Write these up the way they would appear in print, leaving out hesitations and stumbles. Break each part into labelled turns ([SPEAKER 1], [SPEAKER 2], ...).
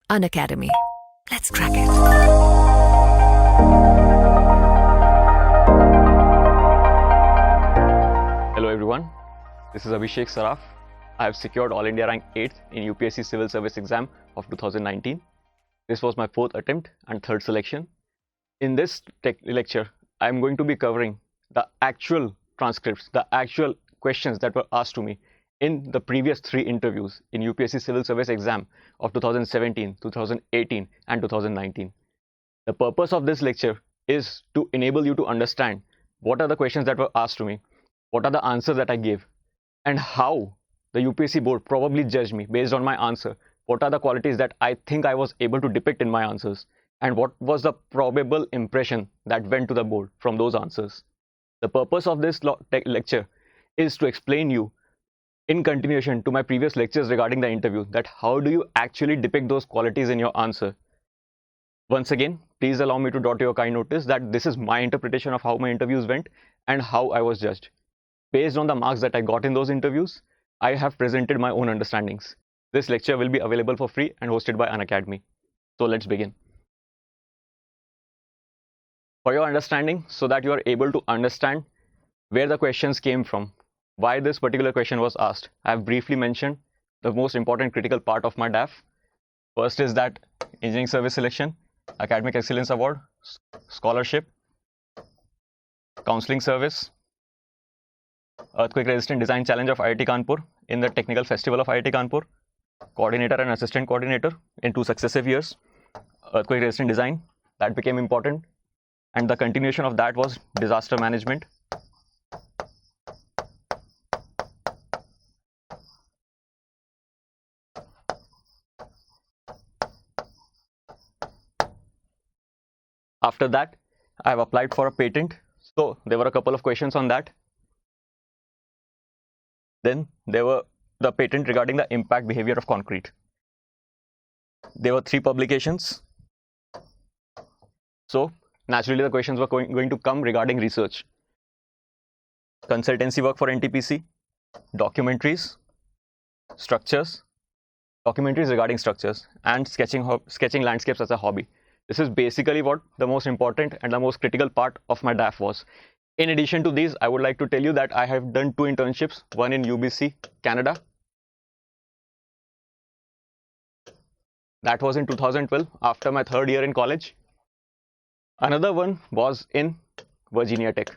[SPEAKER 1] Unacademy. Let's crack it.
[SPEAKER 2] Hello everyone, this is Abhishek Saraf. I have secured All India rank 8th in UPSC Civil Service exam of 2019. This was my 4th attempt and 3rd selection. In this lecture, I am going to be covering the actual transcripts, the actual questions that were asked to me in the previous 3 interviews in UPSC Civil Service exam of 2017, 2018 and 2019. The purpose of this lecture is to enable you to understand what are the questions that were asked to me, what are the answers that I gave, and how the UPSC board probably judged me based on my answer. What are the qualities that I think I was able to depict in my answers, and what was the probable impression that went to the board from those answers. The purpose of this lecture is to explain you in continuation to my previous lectures regarding the interview that how do you actually depict those qualities in your answer. Once again, please allow me to draw to your kind notice that this is my interpretation of how my interviews went and how I was judged. Based on the marks that I got in those interviews, I have presented my own understandings. This lecture will be available for free and hosted by Unacademy. So let's begin. For your understanding, so that you are able to understand where the questions came from, why this particular question was asked, I have briefly mentioned the most important critical part of my DAF. First is that Engineering Service Selection, Academic Excellence Award, Scholarship, Counseling Service, Earthquake Resistant Design Challenge of IIT Kanpur in the Technical Festival of IIT Kanpur, Coordinator and Assistant Coordinator in 2 successive years, Earthquake Resistant Design, that became important, and the continuation of that was Disaster Management. After that, I have applied for a patent. So there were a couple of questions on that. Then there were the patent regarding the impact behavior of concrete. There were 3 publications. So naturally the questions were going to come regarding research. Consultancy work for NTPC, documentaries, structures, documentaries regarding structures, and sketching landscapes as a hobby. This is basically what the most important and the most critical part of my DAF was. In addition to these, I would like to tell you that I have done 2 internships, one in UBC, Canada. That was in 2012, after my 3rd year in college. Another one was in Virginia Tech.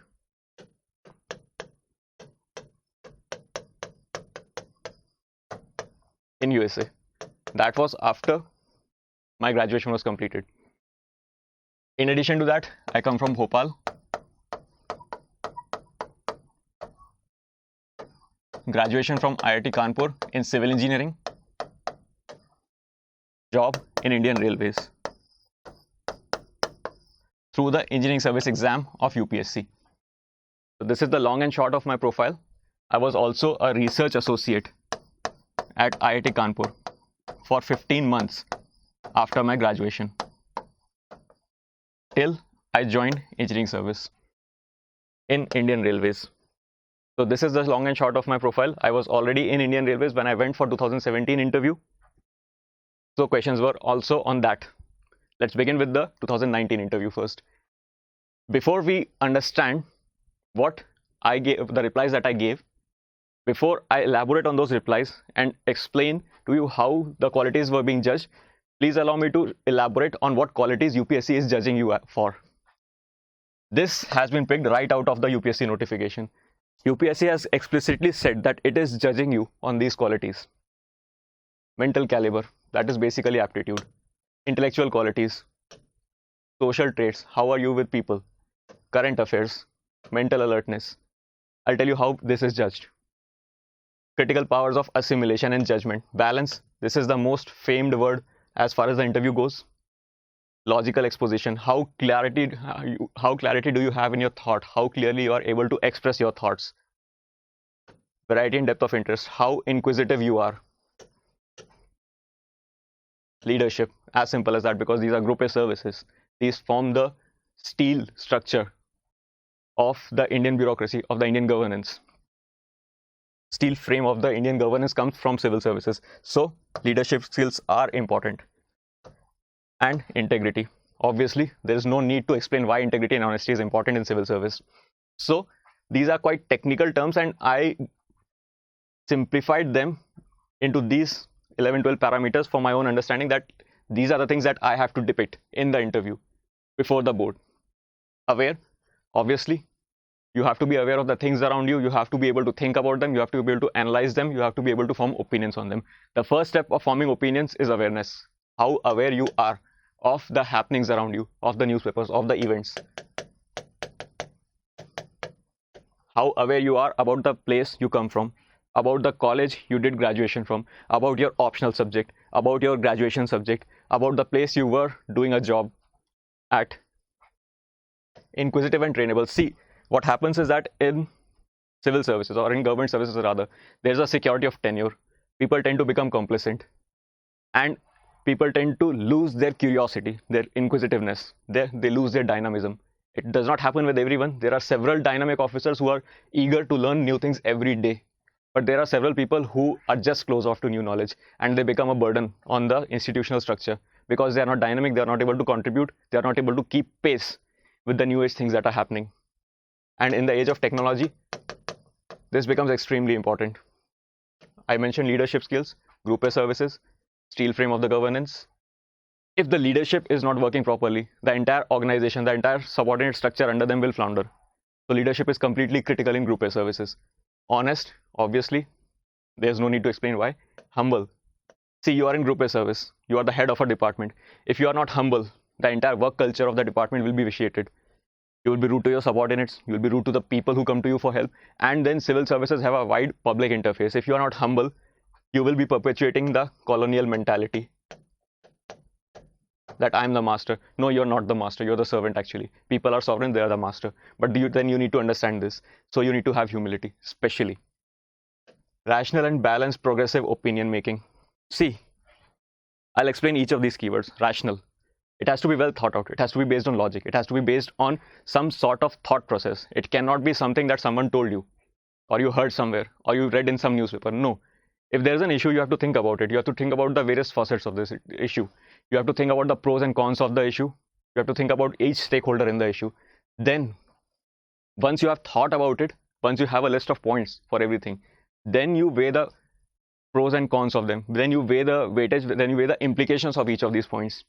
[SPEAKER 2] In USA. That was after my graduation was completed. In addition to that, I come from Bhopal. Graduation from IIT Kanpur in Civil Engineering. Job in Indian Railways through the Engineering Service exam of UPSC. So this is the long and short of my profile. I was also a research associate at IIT Kanpur for 15 months after my graduation, till I joined Engineering Service in Indian Railways. So this is the long and short of my profile. I was already in Indian Railways when I went for 2017 interview. So questions were also on that. Let's begin with the 2019 interview first. Before we understand what I gave, the replies that I gave, before I elaborate on those replies and explain to you how the qualities were being judged, please allow me to elaborate on what qualities UPSC is judging you for. This has been picked right out of the UPSC notification. UPSC has explicitly said that it is judging you on these qualities. Mental caliber, that is basically aptitude. Intellectual qualities, social traits, how are you with people, current affairs, mental alertness. I'll tell you how this is judged. Critical powers of assimilation and judgment. Balance, this is the most famed word as far as the interview goes. Logical exposition, how clarity do you have in your thought, how clearly you are able to express your thoughts. Variety and depth of interest, how inquisitive you are. Leadership, as simple as that, because these are group A services. These form the steel structure of the Indian bureaucracy, of the Indian governance. Steel frame of the Indian governance comes from civil services. So leadership skills are important. and integrity. Obviously, there is no need to explain why integrity and honesty is important in civil service. So these are quite technical terms, and I simplified them into these 11, 12 parameters for my own understanding, that these are the things that I have to depict in the interview before the board. Aware, obviously, you have to be aware of the things around you. You have to be able to think about them. You have to be able to analyze them. You have to be able to form opinions on them. The first step of forming opinions is awareness. How aware you are of the happenings around you, of the newspapers, of the events. How aware you are about the place you come from, about the college you did graduation from, about your optional subject, about your graduation subject, about the place you were doing a job at. Inquisitive and trainable. See, what happens is that in civil services, or in government services rather, there's a security of tenure. People tend to become complacent, and people tend to lose their curiosity, their inquisitiveness. They lose their dynamism. It does not happen with everyone. There are several dynamic officers who are eager to learn new things every day. But there are several people who are just closed off to new knowledge, and they become a burden on the institutional structure because they are not dynamic, they are not able to contribute, they are not able to keep pace with the new age things that are happening. And in the age of technology, this becomes extremely important. I mentioned leadership skills, group A services, steel frame of the governance. If the leadership is not working properly, the entire organization, the entire subordinate structure under them will flounder. So leadership is completely critical in group A services. Honest, obviously, there's no need to explain why. Humble. See, you are in group A service. You are the head of a department. If you are not humble, the entire work culture of the department will be vitiated. You will be rude to your subordinates. You will be rude to the people who come to you for help. And then civil services have a wide public interface. If you are not humble, you will be perpetuating the colonial mentality that I'm the master. No, you're not the master. You're the servant, actually. People are sovereign. They are the master. But then you need to understand this. So you need to have humility, especially. Rational and balanced progressive opinion making. See, I'll explain each of these keywords. Rational. It has to be well thought out. It has to be based on logic. It has to be based on some sort of thought process. It cannot be something that someone told you, or you heard somewhere, or you read in some newspaper. No. If there's an issue, you have to think about it. You have to think about the various facets of this issue. You have to think about the pros and cons of the issue. You have to think about each stakeholder in the issue. Then, once you have thought about it, once you have a list of points for everything, then you weigh the pros and cons of them. Then you weigh the weightage, then you weigh the implications of each of these points.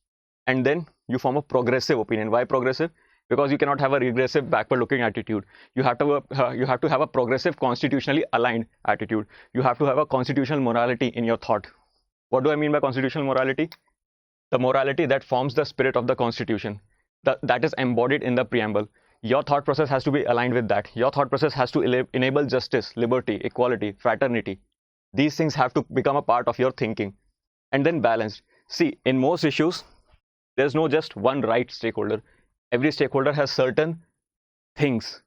[SPEAKER 2] And then you form a progressive opinion. Why progressive? Because you cannot have a regressive, backward-looking attitude. You have to have a progressive, constitutionally aligned attitude. You have to have a constitutional morality in your thought. What do I mean by constitutional morality? The morality that forms the spirit of the Constitution, that is embodied in the preamble. Your thought process has to be aligned with that. Your thought process has to enable justice, liberty, equality, fraternity. These things have to become a part of your thinking. And then balanced. See, in most issues, there's no just one right stakeholder. Every stakeholder has certain things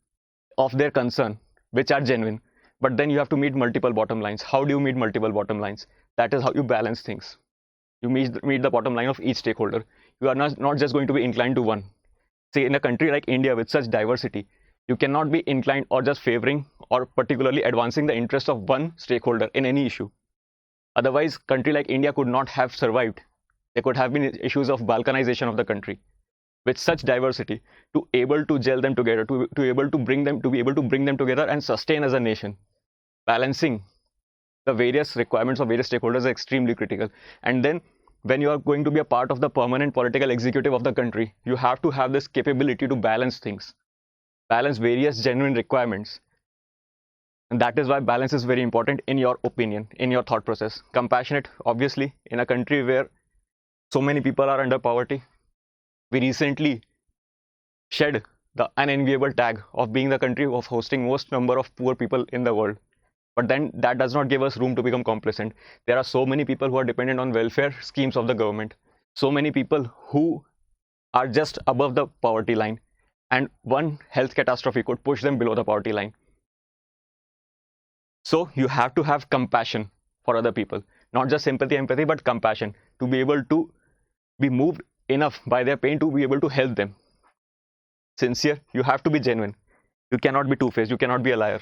[SPEAKER 2] of their concern which are genuine. But then you have to meet multiple bottom lines. How do you meet multiple bottom lines? That is how you balance things. You meet the bottom line of each stakeholder. You are not just going to be inclined to one. See, in a country like India with such diversity, you cannot be inclined or just favoring or particularly advancing the interest of one stakeholder in any issue. Otherwise, a country like India could not have survived. There could have been issues of balkanization of the country. With such diversity, to able to gel them together, to be able to bring them together and sustain as a nation, balancing the various requirements of various stakeholders is extremely critical. And then when you are going to be a part of the permanent political executive of the country, you have to have this capability to balance things, balance various genuine requirements. And that is why balance is very important in your opinion, in your thought process. Compassionate, obviously, in a country where so many people are under poverty. We recently shed the unenviable tag of being the country of hosting most number of poor people in the world. But then that does not give us room to become complacent. There are so many people who are dependent on welfare schemes of the government. So many people who are just above the poverty line. And one health catastrophe could push them below the poverty line. So you have to have compassion for other people. Not just sympathy, empathy, but compassion. To be able to be moved enough by their pain to be able to help them. Sincere, you have to be genuine. You cannot be two-faced, you cannot be a liar.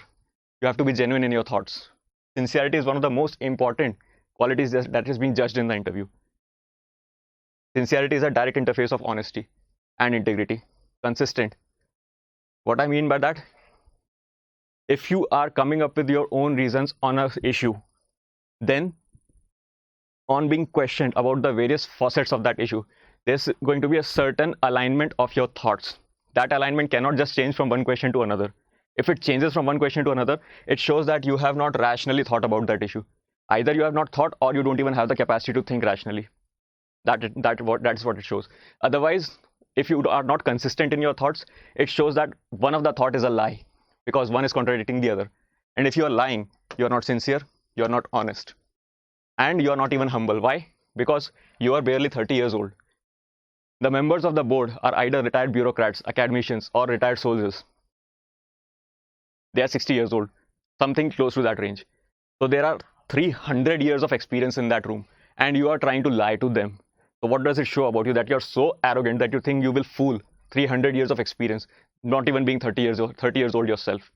[SPEAKER 2] You have to be genuine in your thoughts. Sincerity is one of the most important qualities that is being judged in the interview. Sincerity is a direct interface of honesty and integrity. Consistent. What I mean by that, if you are coming up with your own reasons on an issue, then on being questioned about the various facets of that issue, there's going to be a certain alignment of your thoughts. That alignment cannot just change from one question to another. If it changes from one question to another, it shows that you have not rationally thought about that issue. Either you have not thought, or you don't even have the capacity to think rationally. That's what it shows. Otherwise, if you are not consistent in your thoughts, it shows that one of the thought is a lie, because one is contradicting the other. And if you are lying, you are not sincere, you are not honest, and you are not even humble. Why? Because you are barely 30 years old. The members of the board are either retired bureaucrats, academicians, or retired soldiers. They are 60 years old, something close to that range. So there are 300 years of experience in that room, and you are trying to lie to them. So what does it show about you? That you're so arrogant that you think you will fool 300 years of experience, not even being 30 years old yourself.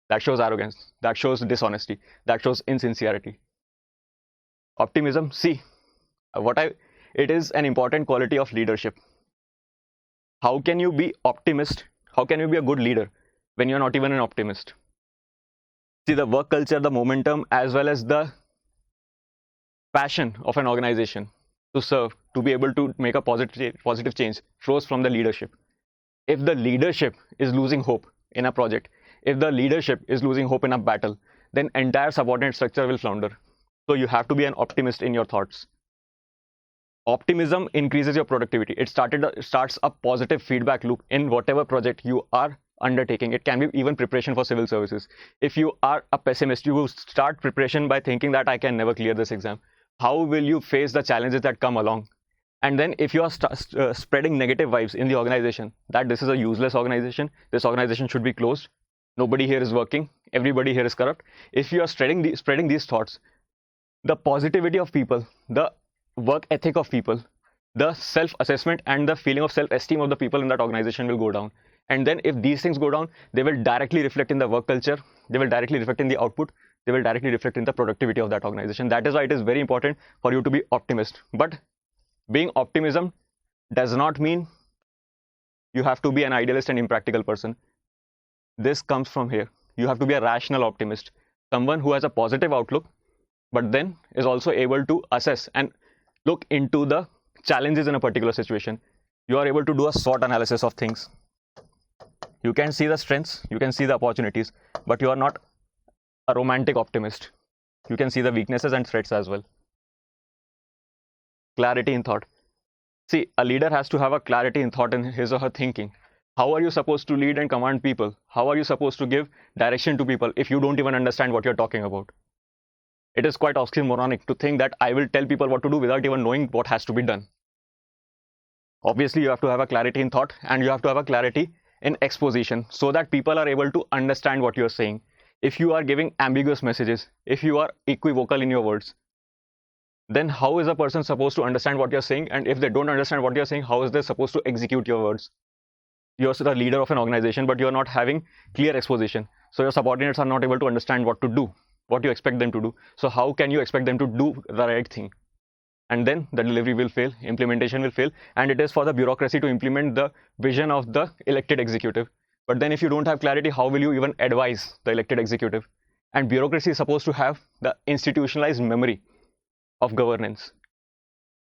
[SPEAKER 2] That shows arrogance. That shows dishonesty. That shows insincerity. Optimism. See, it is an important quality of leadership. How can you be optimist? How can you be a good leader when you're not even an optimist? See, the work culture, the momentum, as well as the passion of an organization to serve, to be able to make a positive change, flows from the leadership. If the leadership is losing hope in a project, if the leadership is losing hope in a battle, then entire subordinate structure will flounder. So you have to be an optimist in your thoughts. Optimism increases your productivity. It starts a positive feedback loop in whatever project you are undertaking. It can be even preparation for civil services. If you are a pessimist, you will start preparation by thinking that I can never clear this exam. How will you face the challenges that come along? And then if you are spreading negative vibes in the organization, that this is a useless organization, this organization should be closed, nobody here is working, everybody here is corrupt. If you are spreading these thoughts, the positivity of people, the work ethic of people, the self-assessment and the feeling of self-esteem of the people in that organization will go down. And then if these things go down, they will directly reflect in the work culture, they will directly reflect in the output, they will directly reflect in the productivity of that organization. That is why it is very important for you to be optimist. But being optimism does not mean you have to be an idealist and impractical person. This comes from here. You have to be a rational optimist, someone who has a positive outlook, but then is also able to assess and look into the challenges in a particular situation. You are able to do a SWOT analysis of things. You can see the strengths, you can see the opportunities, but you are not a romantic optimist. You can see the weaknesses and threats as well. Clarity in thought. See, a leader has to have a clarity in thought in his or her thinking. How are you supposed to lead and command people? How are you supposed to give direction to people if you don't even understand what you're talking about? It is quite oxymoronic to think that I will tell people what to do without even knowing what has to be done. Obviously, you have to have a clarity in thought, and you have to have a clarity in exposition so that people are able to understand what you're saying. If you are giving ambiguous messages, if you are equivocal in your words, then how is a person supposed to understand what you're saying? And if they don't understand what you're saying, how is they supposed to execute your words? You're the leader of an organization, but you're not having clear exposition. So your subordinates are not able to understand what to do, what you expect them to do. So how can you expect them to do the right thing? And then the delivery will fail, implementation will fail, and it is for the bureaucracy to implement the vision of the elected executive. But then if you don't have clarity, how will you even advise the elected executive? And bureaucracy is supposed to have the institutionalized memory of governance.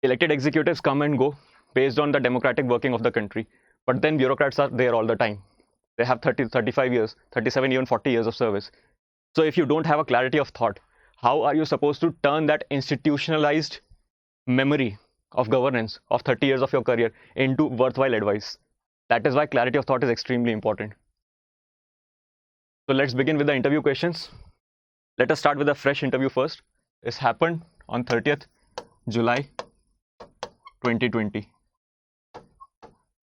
[SPEAKER 2] Elected executives come and go based on the democratic working of the country, but then bureaucrats are there all the time. They have 30, 35 years, 37, even 40 years of service. So if you don't have a clarity of thought, how are you supposed to turn that institutionalized memory of governance of 30 years of your career into worthwhile advice? That is why clarity of thought is extremely important. So let's begin with the interview questions. Let us start with a fresh interview first. This happened on 30th July 2020.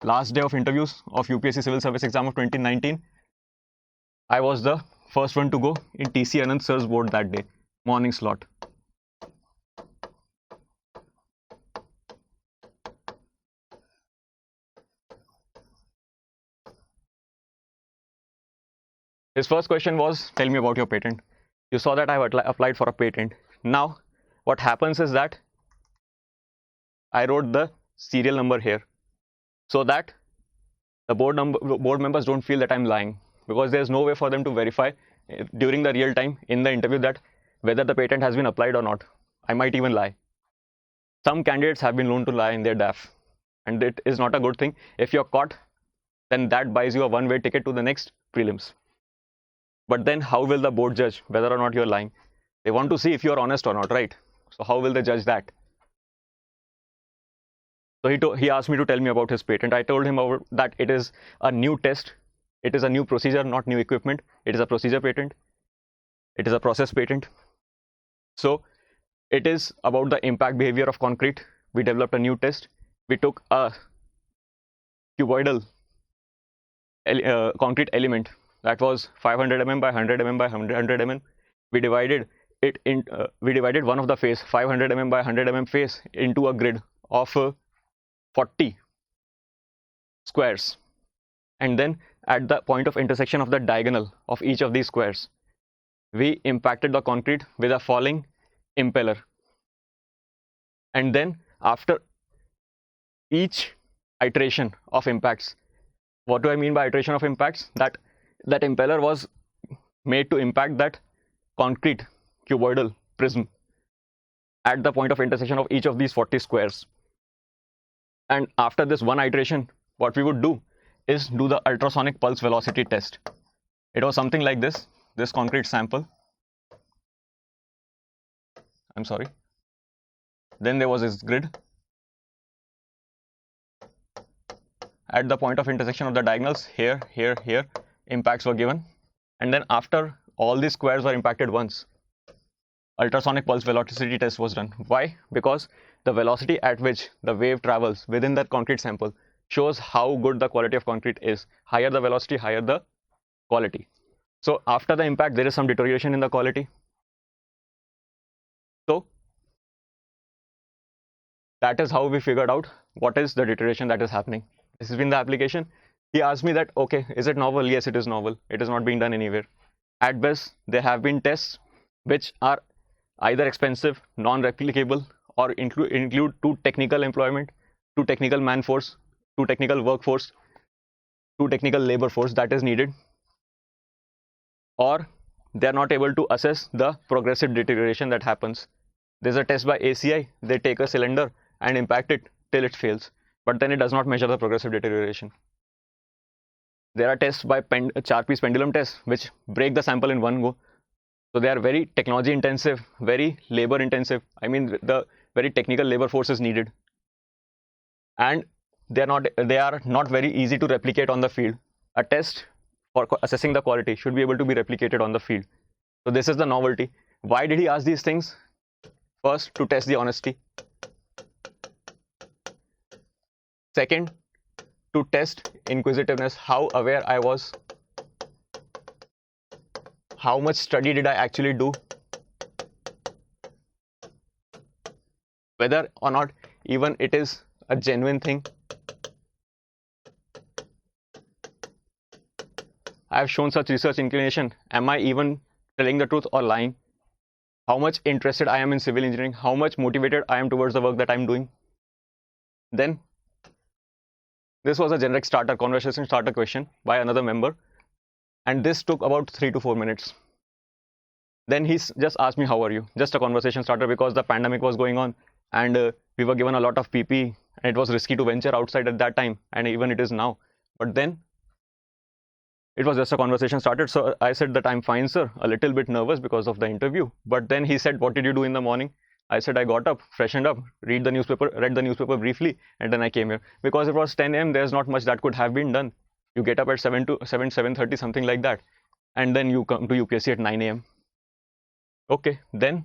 [SPEAKER 2] Last day of interviews of UPSC Civil Service exam of 2019. I was the first one to go in TC Anand sir's board that day, morning slot. His first question was, tell me about your patent. You saw that I have applied for a patent. Now, what happens is that I wrote the serial number here, so that the board members don't feel that I'm lying, because there's no way for them to verify during the real time in the interview that whether the patent has been applied or not. I might even lie. Some candidates have been known to lie in their DAF, and it is not a good thing. If you're caught, then that buys you a one-way ticket to the next prelims. But then how will the board judge whether or not you're lying? They want to see if you're honest or not, right? So how will they judge that? So he asked me to tell me about his patent. I told him about that it is a new test. It is a new procedure, not new equipment. It is a procedure patent. It is a process patent. So it is about the impact behavior of concrete. We developed a new test. We took a cuboidal concrete element that was 500 mm by 100 mm by 100 mm. We divided one of the face, 500 mm by 100 mm face, into a grid of 40 squares, and then at the point of intersection of the diagonal of each of these squares, we impacted the concrete with a falling impeller. And then after each iteration of impacts, what do I mean by iteration of impacts? That impeller was made to impact that concrete cuboidal prism at the point of intersection of each of these 40 squares. And after this one iteration, what we would do is do the ultrasonic pulse velocity test. It was something like this concrete sample. I'm sorry. Then there was this grid. At the point of intersection of the diagonals, here, impacts were given. And then after all these squares were impacted once, ultrasonic pulse velocity test was done. Why? Because the velocity at which the wave travels within that concrete sample shows how good the quality of concrete is. Higher the velocity, higher the quality. So after the impact, there is some deterioration in the quality. So that is how we figured out what is the deterioration that is happening. This has been the application. He asked me that, okay, is it novel? Yes, it is novel. It is not being done anywhere. At best, there have been tests which are either expensive, non-replicable, or include too technical employment, too technical man force, too technical workforce, too technical labor force that is needed, or they are not able to assess the progressive deterioration that happens. There's a test by ACI. They take a cylinder and impact it till it fails, but then it does not measure the progressive deterioration. There are tests by Charpy's pendulum test, which break the sample in one go. So they are very technology intensive, very labor intensive. I mean, the very technical labor force is needed, and they are not very easy to replicate on the field. A test for assessing the quality should be able to be replicated on the field. So this is the novelty. Why did he ask these things? First, to test the honesty. Second, to test inquisitiveness, how aware I was, how much study did I actually do, whether or not even it is a genuine thing. I have shown such research inclination. Am I even telling the truth or lying? How much interested I am in civil engineering, how much motivated I am towards the work that I'm doing. Then this was a generic conversation starter question by another member, and this took about 3 to 4 minutes. Then he just asked me, how are you? Just a conversation starter, because the pandemic was going on and we were given a lot of PPE and it was risky to venture outside at that time, and even it is now. But then it was just a conversation started. So I said that I'm fine, sir, a little bit nervous because of the interview. But then he said, what did you do in the morning? I said, I got up, freshened up, read the newspaper briefly, and then I came here. Because it was 10 a.m., there's not much that could have been done. You get up at 7:30, something like that. And then you come to UPSC at 9 a.m. Okay, then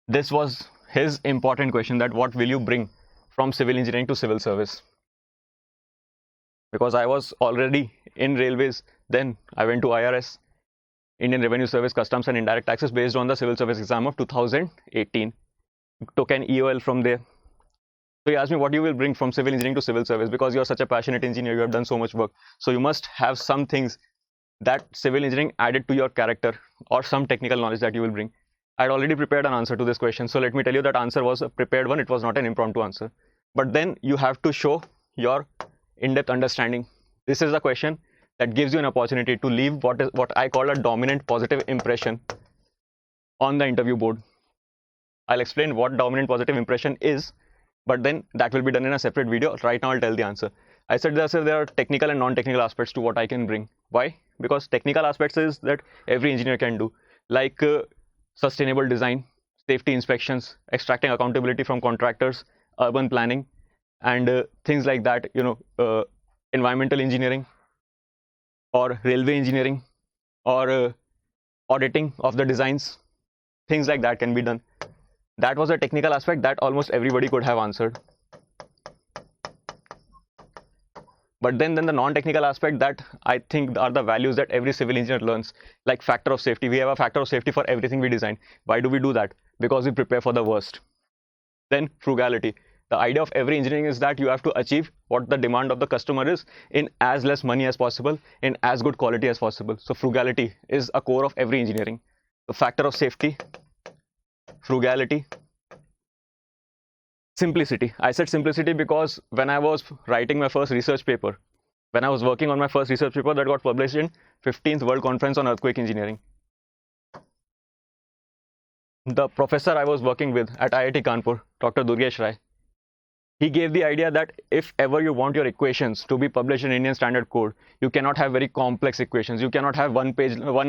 [SPEAKER 2] this was his important question, that what will you bring from civil engineering to civil service? Because I was already in railways, then I went to IRS, Indian Revenue Service, Customs and Indirect Taxes, based on the civil service exam of 2018. Took an EOL from there. So he asked me, what you will bring from civil engineering to civil service? Because you're such a passionate engineer, you have done so much work. So you must have some things that civil engineering added to your character, or some technical knowledge that you will bring. I had already prepared an answer to this question. So let me tell you that answer was a prepared one. It was not an impromptu answer. but then you have to show your in-depth understanding. This is a question that gives you an opportunity to leave what I call a dominant positive impression on the interview board. I'll explain what dominant positive impression is, but then that will be done in a separate video. Right now I'll tell the answer. I said there are technical and non-technical aspects to what I can bring. Why? Because technical aspects is that every engineer can do, like sustainable design, safety inspections, extracting accountability from contractors, urban planning, and things like that, environmental engineering or railway engineering or auditing of the designs, things like that can be done. That was a technical aspect that almost everybody could have answered. But then the non-technical aspect that I think are the values that every civil engineer learns, like factor of safety. We have a factor of safety for everything we design. Why do we do that? Because we prepare for the worst. Then frugality. The idea of every engineering is that you have to achieve what the demand of the customer is in as less money as possible, in as good quality as possible. So frugality is a core of every engineering. The factor of safety, frugality, simplicity. I said simplicity because when I was writing my first research paper, when I was working on my first research paper that got published in 15th World Conference on Earthquake Engineering, the professor I was working with at IIT Kanpur, Dr. Durgesh Rai, he gave the idea that if ever you want your equations to be published in Indian Standard Code, you cannot have very complex equations. You cannot have one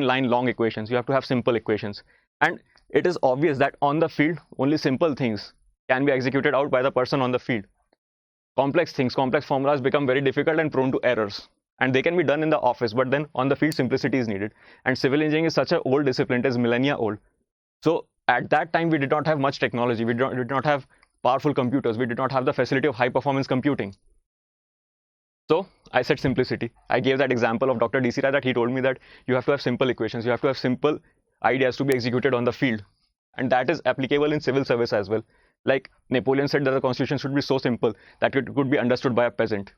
[SPEAKER 2] line long equations. You have to have simple equations. And it is obvious that on the field, only simple things can be executed out by the person on the field. Complex things, complex formulas become very difficult and prone to errors. And they can be done in the office, but then on the field, simplicity is needed. And civil engineering is such an old discipline, it is millennia old. So at that time, we did not have much technology. We did not have powerful computers. We did not have the facility of high performance computing. So I said simplicity. I gave that example of Dr. D.C. Rai that he told me that you have to have simple equations. You have to have simple ideas to be executed on the field. And that is applicable in civil service as well. Like Napoleon said that the constitution should be so simple that it could be understood by a peasant.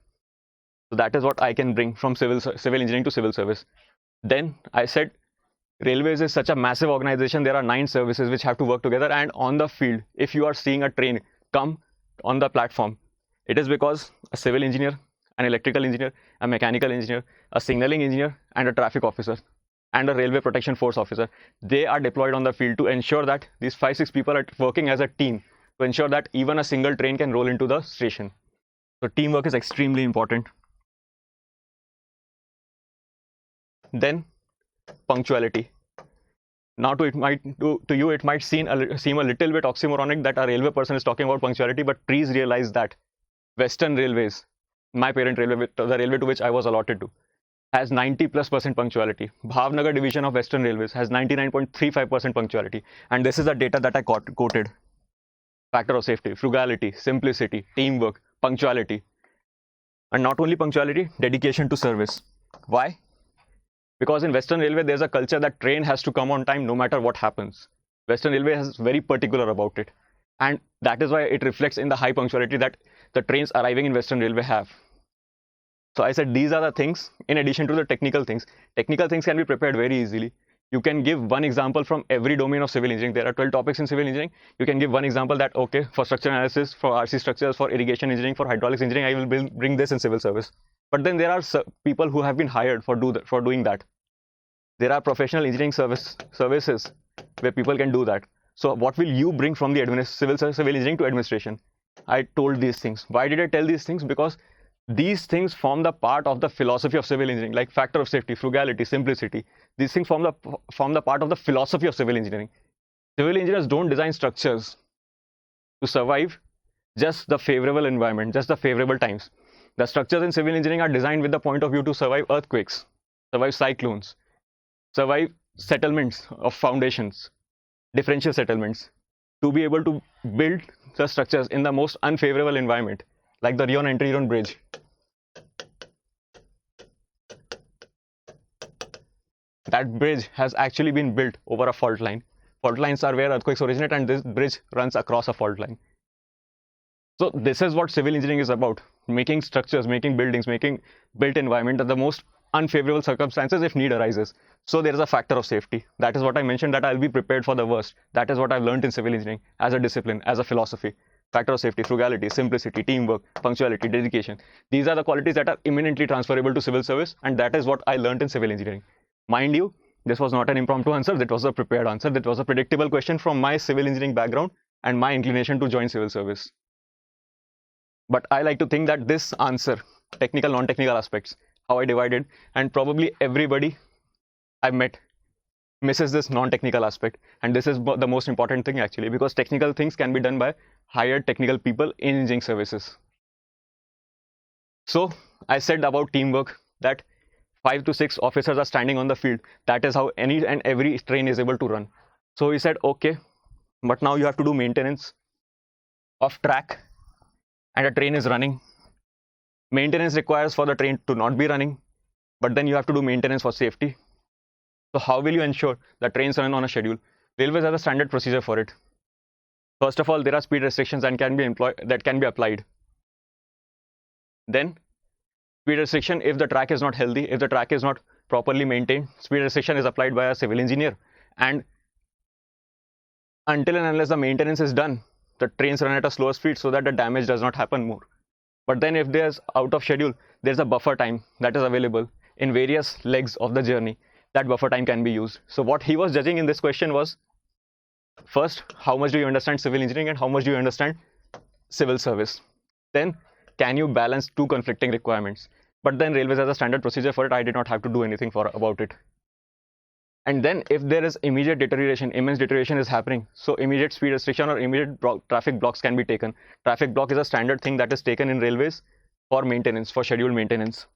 [SPEAKER 2] So that is what I can bring from civil engineering to civil service. Then I said railways is such a massive organization. There are 9 services which have to work together. And on the field, if you are seeing a train come on the platform, it is because a civil engineer, an electrical engineer, a mechanical engineer, a signaling engineer, and a traffic officer, and a railway protection force officer, they are deployed on the field to ensure that these 5-6 people are working as a team to ensure that even a single train can roll into the station. So teamwork is extremely important. Then punctuality. Now to you it might seem a little bit oxymoronic that a railway person is talking about punctuality, but please realize that Western Railways, my parent railway, the railway to which I was allotted to, has 90+% punctuality. Bhavnagar division of Western Railways has 99.35% punctuality. And this is the data that I quoted. Factor of safety, frugality, simplicity, teamwork, punctuality. And not only punctuality, dedication to service. Why? Because in Western Railway, there's a culture that train has to come on time no matter what happens. Western Railway is very particular about it. And that is why it reflects in the high punctuality that the trains arriving in Western Railway have. So I said these are the things in addition to the technical things. Technical things can be prepared very easily. You can give one example from every domain of civil engineering. There are 12 topics in civil engineering. You can give one example that, okay, for structure analysis, for RC structures, for irrigation engineering, for hydraulics engineering, I will bring this in civil service. But then there are people who have been hired for doing that. There are professional engineering services where people can do that. So what will you bring from the civil engineering to administration? I told these things. Why did I tell these things? Because these things form the part of the philosophy of civil engineering, like factor of safety, frugality, simplicity. These things form the part of the philosophy of civil engineering. Civil engineers don't design structures to survive just the favorable environment, just the favorable times. The structures in civil engineering are designed with the point of view to survive earthquakes, survive cyclones, survive settlements of foundations, differential settlements, to be able to build the structures in the most unfavorable environment, like the Rion-Antirion Bridge. That bridge has actually been built over a fault line. Fault lines are where earthquakes originate, and this bridge runs across a fault line. So this is what civil engineering is about: making structures, making buildings, making built environment at the most unfavorable circumstances if need arises. So there is a factor of safety. That is what I mentioned, that I'll be prepared for the worst. That is what I've learned in civil engineering as a discipline, as a philosophy. factor of safety, frugality, simplicity, teamwork, punctuality, dedication. These are the qualities that are eminently transferable to civil service, and that is what I learned in civil engineering. Mind you, this was not an impromptu answer, that was a prepared answer, that was a predictable question from my civil engineering background and my inclination to join civil service. But I like to think that this answer, technical, non-technical aspects, how I divided, and probably everybody I've met misses this non-technical aspect, and this is the most important thing actually, because technical things can be done by hired technical people in engineering services. So I said about teamwork that 5 to 6 officers are standing on the field. That is how any and every train is able to run. So he said, okay, but now you have to do maintenance of track and a train is running. Maintenance requires for the train to not be running, but then you have to do maintenance for safety. So how will you ensure that trains run on a schedule? Railways have a standard procedure for it. First of all, there are speed restrictions that can be applied. Then speed restriction, if the track is not healthy, if the track is not properly maintained, speed restriction is applied by a civil engineer. And until and unless the maintenance is done, the trains run at a slower speed so that the damage does not happen more. But then if there's out of schedule, there's a buffer time that is available in various legs of the journey. That buffer time can be used. So what he was judging in this question was, first, how much do you understand civil engineering and how much do you understand civil service? Then, can you balance two conflicting requirements? But then Railways has a standard procedure for it. I did not have to do anything about it. And then if there is immediate deterioration, immense deterioration is happening, so immediate speed restriction or immediate traffic blocks can be taken. Traffic block is a standard thing that is taken in railways for maintenance, for scheduled maintenance.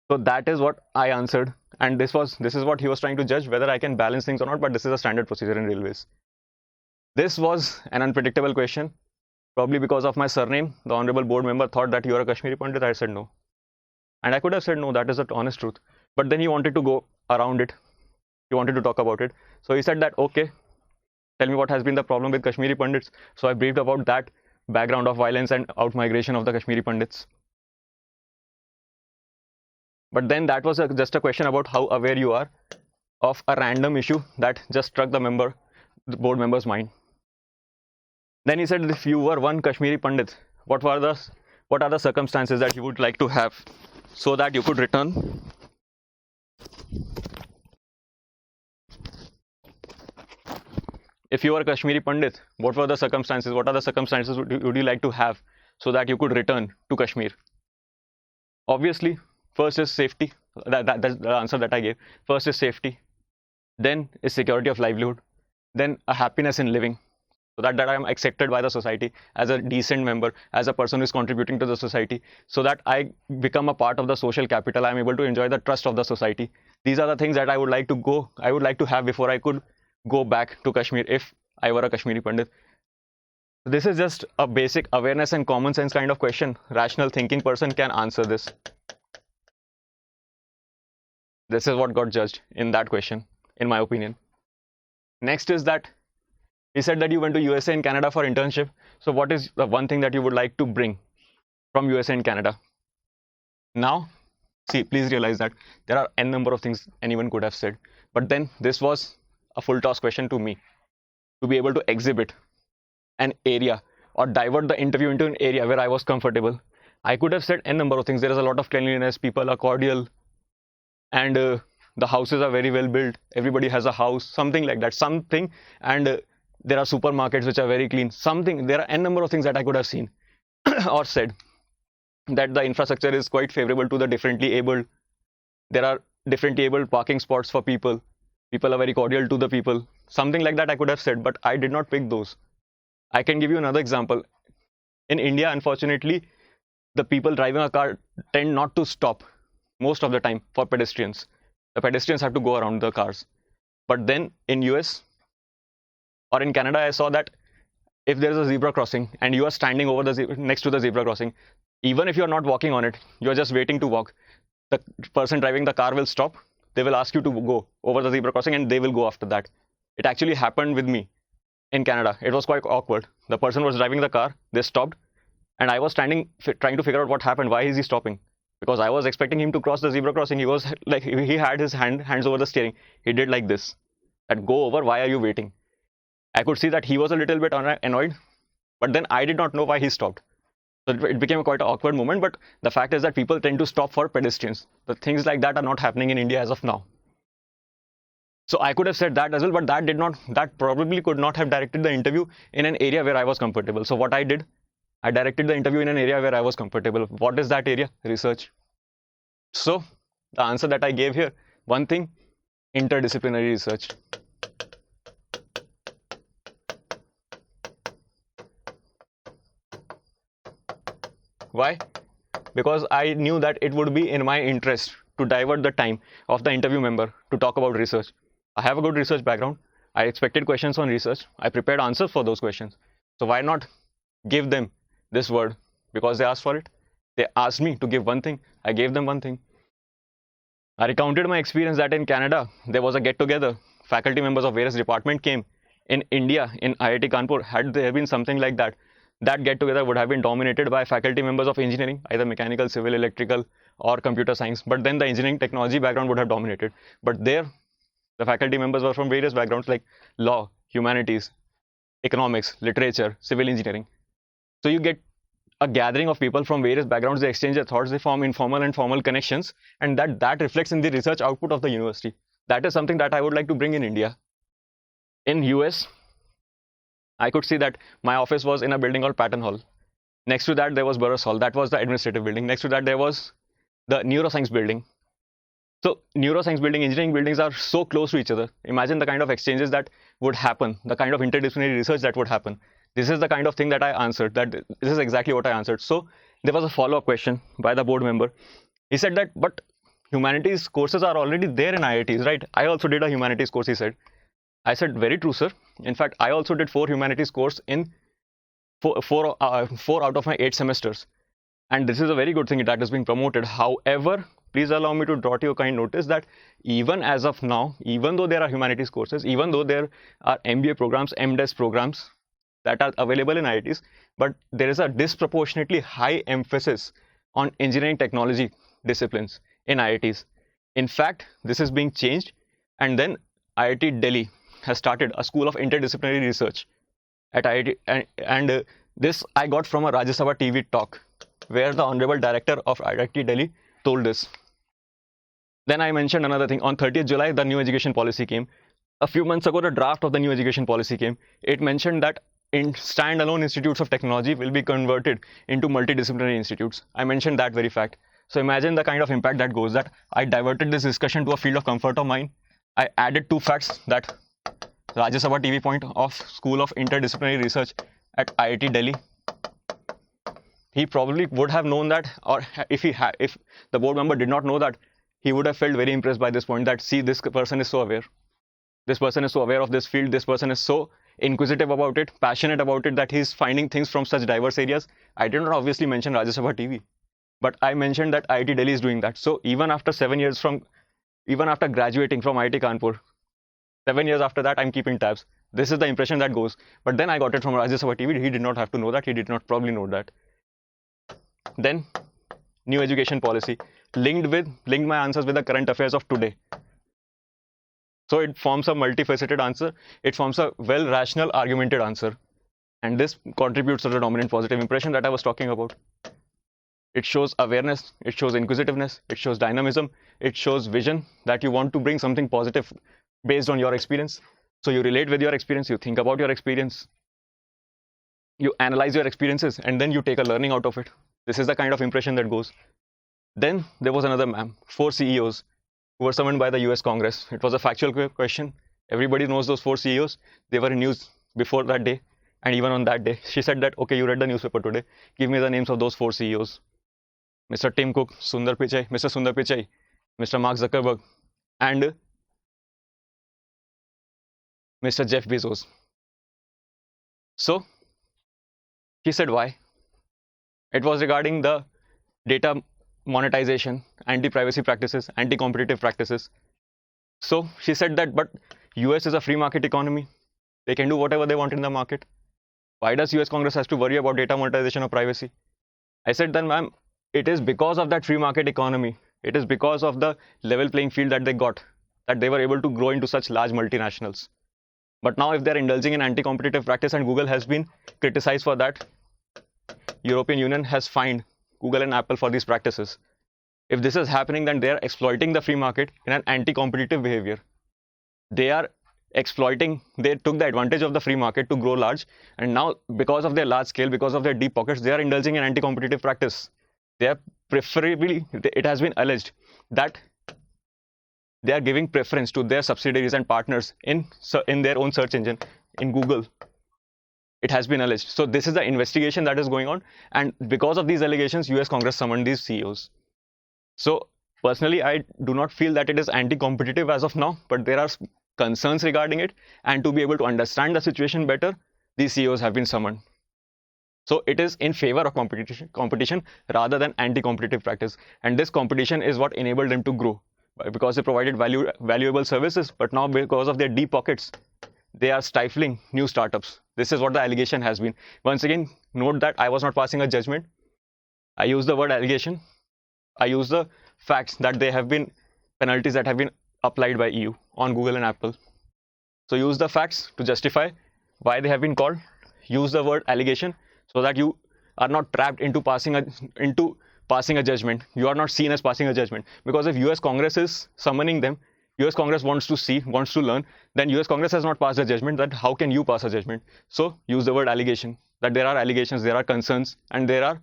[SPEAKER 2] So that is what I answered, and this is what he was trying to judge, whether I can balance things or not, but this is a standard procedure in railways. This was an unpredictable question, probably because of my surname. The honorable board member thought that you are a Kashmiri Pandit. I said no. And I could have said no, that is the honest truth. But then he wanted to go around it. He wanted to talk about it. So he said that, okay, tell me what has been the problem with Kashmiri Pandits. So I briefed about that background of violence and out-migration of the Kashmiri Pandits. But then that was just a question about how aware you are of a random issue that just struck the board member's mind. Then he said, if you were one Kashmiri Pandit, what are the circumstances that you would like to have so that you could return? If you were a Kashmiri Pandit, what are the circumstances would you like to have so that you could return to Kashmir? Obviously, first is safety. That's the answer that I gave. First is safety. Then is security of livelihood. Then a happiness in living. So that I am accepted by the society as a decent member, as a person who is contributing to the society, so that I become a part of the social capital. I am able to enjoy the trust of the society. These are the things that I would like to have before I could go back to Kashmir if I were a Kashmiri Pandit. This is just a basic awareness and common sense kind of question. Rational thinking person can answer this. This is what got judged in that question, in my opinion. Next is that he said that you went to USA and Canada for internship. So what is the one thing that you would like to bring from USA and Canada? Now, see, please realize that there are n number of things anyone could have said. But then this was a full toss question to me, to be able to exhibit an area or divert the interview into an area where I was comfortable. I could have said n number of things. There is a lot of cleanliness, people are cordial, and the houses are very well built. Everybody has a house, something like that, something. And there are supermarkets which are very clean, something. There are n number of things that I could have seen or said. That the infrastructure is quite favorable to the differently abled. There are differently abled parking spots for people. People are very cordial to the people. Something like that I could have said, but I did not pick those. I can give you another example. In India, unfortunately, the people driving a car tend not to stop most of the time for pedestrians. The pedestrians have to go around the cars. But then in US or in Canada, I saw that if there is a zebra crossing and you are standing over next to the zebra crossing, even if you are not walking on it, you are just waiting to walk, the person driving the car will stop. They will ask you to go over the zebra crossing and they will go after that. It actually happened with me in Canada. It was quite awkward. The person was driving the car, they stopped, and I was standing trying to figure out what happened. Why is he stopping? Because I was expecting him to cross the zebra crossing. He was like, he had his hands over the steering. He did like this, that go over, why are you waiting? I could see that he was a little bit annoyed. But then I did not know why he stopped. So it became quite an awkward moment. But the fact is that people tend to stop for pedestrians. The things like that are not happening in India as of now. So I could have said that as well, but that probably could not have directed the interview in an area where I was comfortable. So what I did, I directed the interview in an area where I was comfortable. What is that area? Research. So the answer that I gave here, one thing, interdisciplinary research. Why? Because I knew that it would be in my interest to divert the time of the interview member to talk about research. I have a good research background. I expected questions on research. I prepared answers for those questions. So why not give them this word? Because they asked for it. They asked me to give one thing. I gave them one thing. I recounted my experience that in Canada, there was a get-together. Faculty members of various departments came. In India, in IIT Kanpur, had there been something like that, that get-together would have been dominated by faculty members of engineering, either mechanical, civil, electrical, or computer science. But then the engineering technology background would have dominated. But there, the faculty members were from various backgrounds like law, humanities, economics, literature, civil engineering. So you get a gathering of people from various backgrounds, they exchange their thoughts, they form informal and formal connections, and that reflects in the research output of the university. That is something that I would like to bring in India. In US, I could see that my office was in a building called Patton Hall. Next to that, there was Burroughs Hall. That was the administrative building. Next to that, there was the neuroscience building. So neuroscience building, engineering buildings are so close to each other. Imagine the kind of exchanges that would happen, the kind of interdisciplinary research that would happen. This is the kind of thing that I answered, that this is exactly what I answered. So there was a follow-up question by the board member. He said that, but humanities courses are already there in IITs, right? I also did a humanities course, he said. I said, very true, sir. In fact, I also did 4 humanities course in 4 out of my 8 semesters. And this is a very good thing that is being promoted. However, please allow me to draw to your kind notice that even as of now, even though there are humanities courses, even though there are MBA programs, MDes programs that are available in IITs, but there is a disproportionately high emphasis on engineering technology disciplines in IITs. In fact, this is being changed, and then IIT Delhi has started a school of interdisciplinary research at IIT, and this I got from a Rajya Sabha TV talk where the Honorable Director of IIT Delhi told this. Then I mentioned another thing. On 30th July, the new education policy came. A few months ago, the draft of the new education policy came. It mentioned that in standalone institutes of technology will be converted into multidisciplinary institutes. I mentioned that very fact. So imagine the kind of impact that goes, that I diverted this discussion to a field of comfort of mine. I added 2 facts, that Rajya Sabha TV point of School of Interdisciplinary Research at IIT Delhi. He probably would have known that, or if the board member did not know that, he would have felt very impressed by this point, that see, this person is so aware. This person is so aware of this field. This person is so inquisitive about it, passionate about it, that he's finding things from such diverse areas. I did not obviously mention Rajya Sabha TV, but I mentioned that IIT Delhi is doing that. So even after 7 years even after graduating from IIT Kanpur, 7 years after that, I'm keeping tabs. This is the impression that goes. But then I got it from Rajya Sabha TV. He did not have to know that. He did not probably know that. Then new education policy linked my answers with the current affairs of today. So it forms a multifaceted answer. It forms a well rational, argumented answer. And this contributes to the dominant positive impression that I was talking about. It shows awareness, it shows inquisitiveness, it shows dynamism, it shows vision, that you want to bring something positive based on your experience. So you relate with your experience, you think about your experience, you analyze your experiences, and then you take a learning out of it. This is the kind of impression that goes. Then there was another ma'am, 4 CEOs who were summoned by the US Congress. It was a factual question. Everybody knows those 4 CEOs. They were in news before that day. And even on that day, she said that, okay, you read the newspaper today. Give me the names of those 4 CEOs. Mr. Tim Cook, Sundar Pichai, Mr. Sundar Pichai, Mr. Mark Zuckerberg, and Mr. Jeff Bezos. So she said why? It was regarding the data monetization, anti-privacy practices, anti-competitive practices. So she said that, but US is a free market economy. They can do whatever they want in the market. Why does US Congress has to worry about data monetization or privacy? I said then, ma'am, it is because of that free market economy. It is because of the level playing field that they got, that they were able to grow into such large multinationals. But now if they're indulging in anti-competitive practice and Google has been criticized for that, European Union has fined Google and Apple for these practices. If this is happening, then they're exploiting the free market in an anti-competitive behavior. They are exploiting, they took the advantage of the free market to grow large, and now because of their large scale, because of their deep pockets, they are indulging in anti-competitive practice. They are preferably, it has been alleged that they are giving preference to their subsidiaries and partners in their own search engine, in Google. It has been alleged. So this is the investigation that is going on, and because of these allegations, US Congress summoned these CEOs. So personally, I do not feel that it is anti-competitive as of now, but there are concerns regarding it, and to be able to understand the situation better, these CEOs have been summoned. So it is in favor of competition rather than anti-competitive practice, and this competition is what enabled them to grow, because they provided valuable services. But now because of their deep pockets, they are stifling new startups. This is what the allegation has been. Once again, note that I was not passing a judgment. I use the word allegation. I use the facts that there have been penalties that have been applied by EU on Google and Apple. So use the facts to justify why they have been called. Use the word allegation so that you are not trapped into passing a judgment. You are not seen as passing a judgment. Because if US Congress is summoning them, US Congress wants to learn, then US Congress has not passed a judgment, that how can you pass a judgment? So use the word allegation, that there are allegations, there are concerns, and there are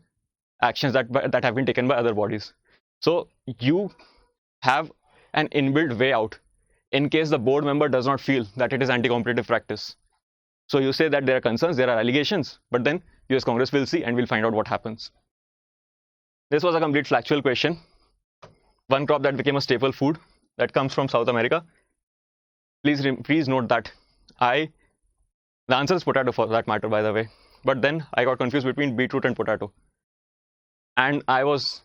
[SPEAKER 2] actions that have been taken by other bodies. So you have an inbuilt way out in case the board member does not feel that it is anti-competitive practice. So you say that there are concerns, there are allegations, but then US Congress will see and will find out what happens. This was a complete factual question. One crop that became a staple food that comes from South America. Please note that the answer is potato for that matter, by the way. But then I got confused between beetroot and potato, and I was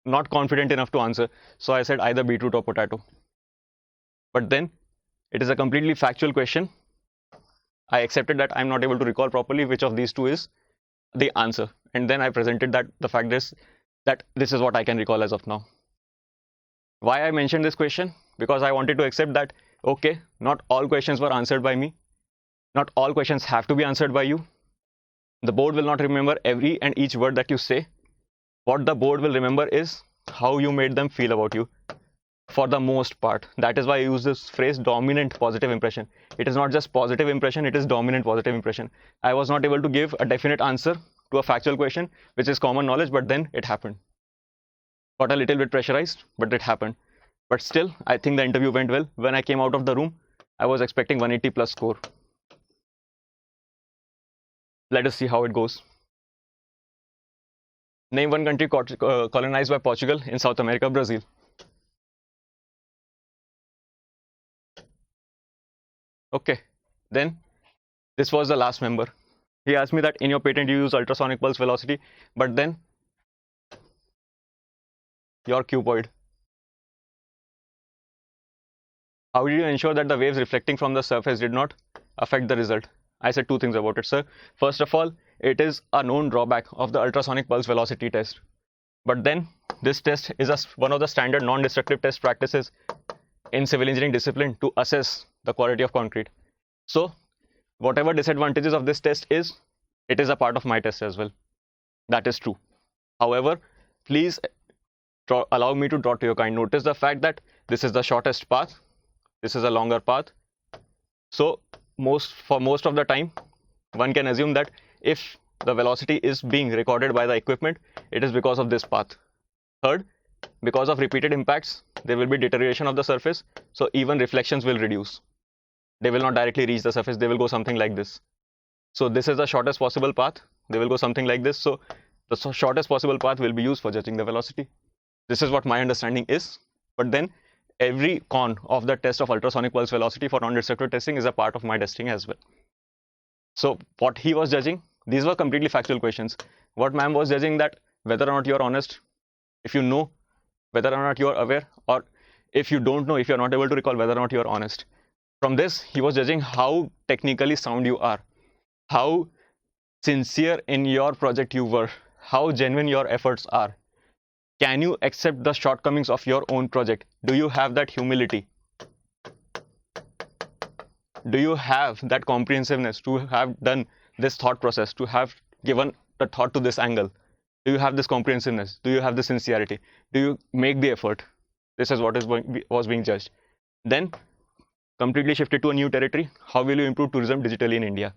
[SPEAKER 2] not confident enough to answer, so I said either beetroot or potato. But then it is a completely factual question. I accepted that I'm not able to recall properly which of these two is the answer, and then I presented that the fact is that this is what I can recall as of now. Why I mentioned this question? Because I wanted to accept that, okay, not all questions were answered by me. Not all questions have to be answered by you. The board will not remember every and each word that you say. What the board will remember is how you made them feel about you, for the most part. That is why I use this phrase, dominant positive impression. It is not just positive impression, it is dominant positive impression. I was not able to give a definite answer to a factual question, which is common knowledge, but then it happened. Got a little bit pressurized, but it happened. But still, I think the interview went well. When I came out of the room, I was expecting 180 plus score. Let us see how it goes. Name one country colonized by Portugal in South America. Brazil. Okay, then this was the last member. He asked me that in your patent you use ultrasonic pulse velocity, but then your cuboid. How did you ensure that the waves reflecting from the surface did not affect the result? I said two things about it, sir. First of all, it is a known drawback of the ultrasonic pulse velocity test. But then this test is one of the standard non-destructive test practices in civil engineering discipline to assess the quality of concrete. So whatever disadvantages of this test is, it is a part of my test as well. That is true. However, please allow me to draw to your kind. Notice the fact that this is the shortest path. This is a longer path. So for most of the time, one can assume that if the velocity is being recorded by the equipment, it is because of this path. Third, because of repeated impacts, there will be deterioration of the surface. So even reflections will reduce. They will not directly reach the surface. They will go something like this. So this is the shortest possible path. They will go something like this. So the shortest possible path will be used for judging the velocity. This is what my understanding is. But then every con of the test of ultrasonic pulse velocity for non-destructive testing is a part of my testing as well. So what he was judging, these were completely factual questions. What ma'am was judging, that whether or not you're honest, if you know, whether or not you're aware, or if you don't know, if you're not able to recall, whether or not you're honest. From this, he was judging how technically sound you are, how sincere in your project you were, how genuine your efforts are. Can you accept the shortcomings of your own project? Do you have that humility? do you have that comprehensiveness to have done this thought process, to have given the thought to this angle? Do you have this comprehensiveness? Do you have the sincerity? Do you make the effort? This is what was being judged. Then completely shifted to a new territory. How will you improve tourism digitally in India?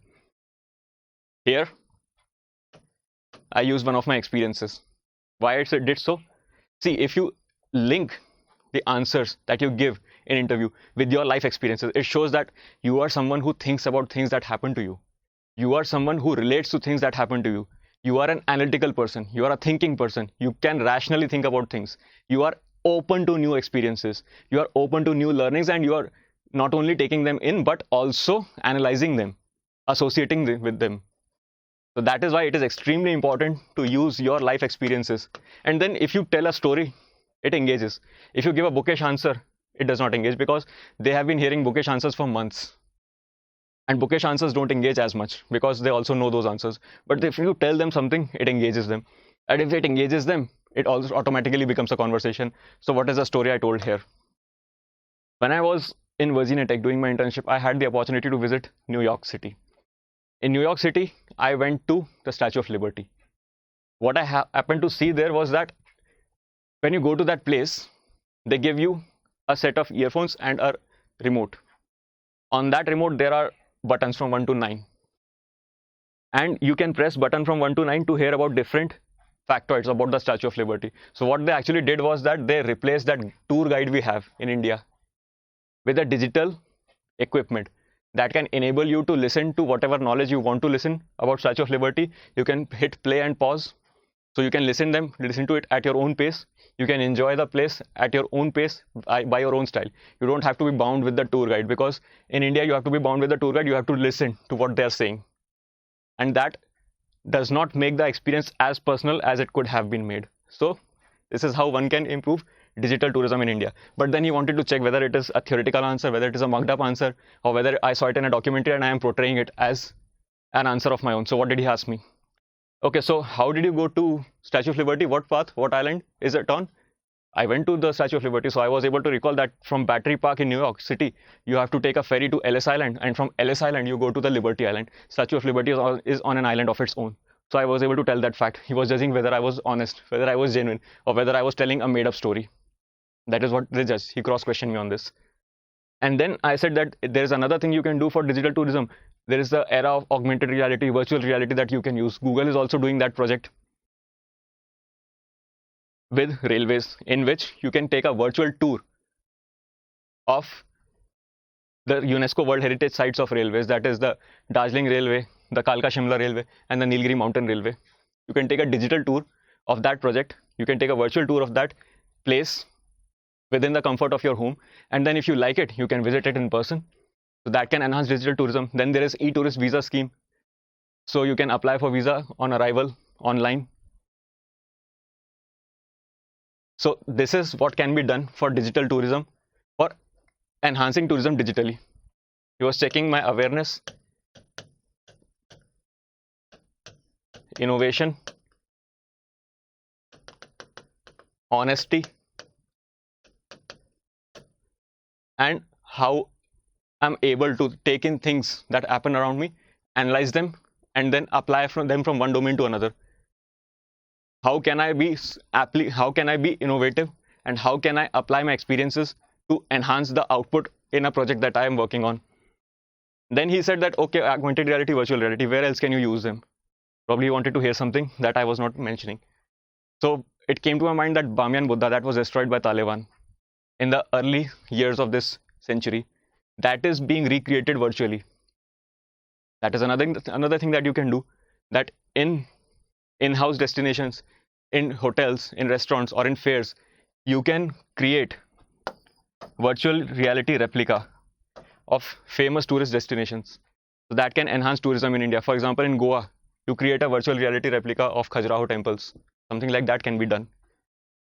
[SPEAKER 2] Here, I used one of my experiences. Why I did so? See, if you link the answers that you give in interview with your life experiences, it shows that you are someone who thinks about things that happen to you. You are someone who relates to things that happen to you. You are an analytical person. You are a thinking person. You can rationally think about things. You are open to new experiences. You are open to new learnings, and you are not only taking them in, but also analyzing them, associating with them. So that is why it is extremely important to use your life experiences. And then if you tell a story, it engages. If you give a bookish answer, it does not engage, because they have been hearing bookish answers for months. And bookish answers don't engage as much because they also know those answers. But if you tell them something, it engages them. And if it engages them, it also automatically becomes a conversation. So what is the story I told here? When I was in Virginia Tech doing my internship, I had the opportunity to visit New York City. In New York City, I went to the Statue of Liberty. What I happened to see there was that when you go to that place, they give you a set of earphones and a remote. On that remote, there are buttons from 1 to 9. And you can press button from 1 to 9 to hear about different factoids about the Statue of Liberty. So what they actually did was that they replaced that tour guide we have in India with a digital equipment that can enable you to listen to whatever knowledge you want to listen about Statue of Liberty. You can hit play and pause. So you can listen to it at your own pace. You can enjoy the place at your own pace by your own style. You don't have to be bound with the tour guide, because in India, you have to be bound with the tour guide. You have to listen to what they're saying. And that does not make the experience as personal as it could have been made. So this is how one can improve digital tourism in India. But then he wanted to check whether it is a theoretical answer, whether it is a mugged up answer, or whether I saw it in a documentary and I am portraying it as an answer of my own. So what did he ask me? Okay, so how did you go to Statue of Liberty? What path? What island is it on? I went to the Statue of Liberty, so I was able to recall that from Battery Park in New York City, you have to take a ferry to Ellis Island, and from Ellis Island, you go to the Liberty Island. Statue of Liberty is on an island of its own. So I was able to tell that fact. He was judging whether I was honest, whether I was genuine, or whether I was telling a made-up story. That is what they judged. He cross-questioned me on this. And then I said that there is another thing you can do for digital tourism. There is the era of augmented reality, virtual reality that you can use. Google is also doing that project with railways, in which you can take a virtual tour of the UNESCO World Heritage Sites of railways. That is the Darjeeling Railway, the Kalka Shimla Railway, and the Nilgiri Mountain Railway. You can take a digital tour of that project. You can take a virtual tour of that place within the comfort of your home. And then if you like it, you can visit it in person. So that can enhance digital tourism. Then there is e-tourist visa scheme. So you can apply for visa on arrival online. So this is what can be done for digital tourism, for enhancing tourism digitally. He was checking my awareness, innovation, honesty, and how I'm able to take in things that happen around me, analyze them, and then apply them from one domain to another. How can I be innovative, and how can I apply my experiences to enhance the output in a project that I am working on? Then he said that, okay, augmented reality, virtual reality, where else can you use them? Probably he wanted to hear something that I was not mentioning. So it came to my mind that Bamyan Buddha, that was destroyed by Taliban in the early years of this century, that is being recreated virtually. That is another thing that you can do, that in-house destinations, in hotels, in restaurants, or in fairs, you can create virtual reality replica of famous tourist destinations. So that can enhance tourism in India. For example, in Goa, you create a virtual reality replica of Khajuraho temples. Something like that can be done.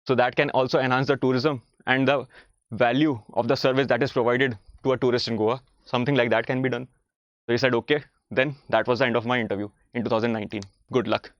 [SPEAKER 2] So that can also enhance the tourism and the value of the service that is provided to a tourist in Goa. Something like that can be done. So he said, okay, then that was the end of my interview in 2019. Good luck.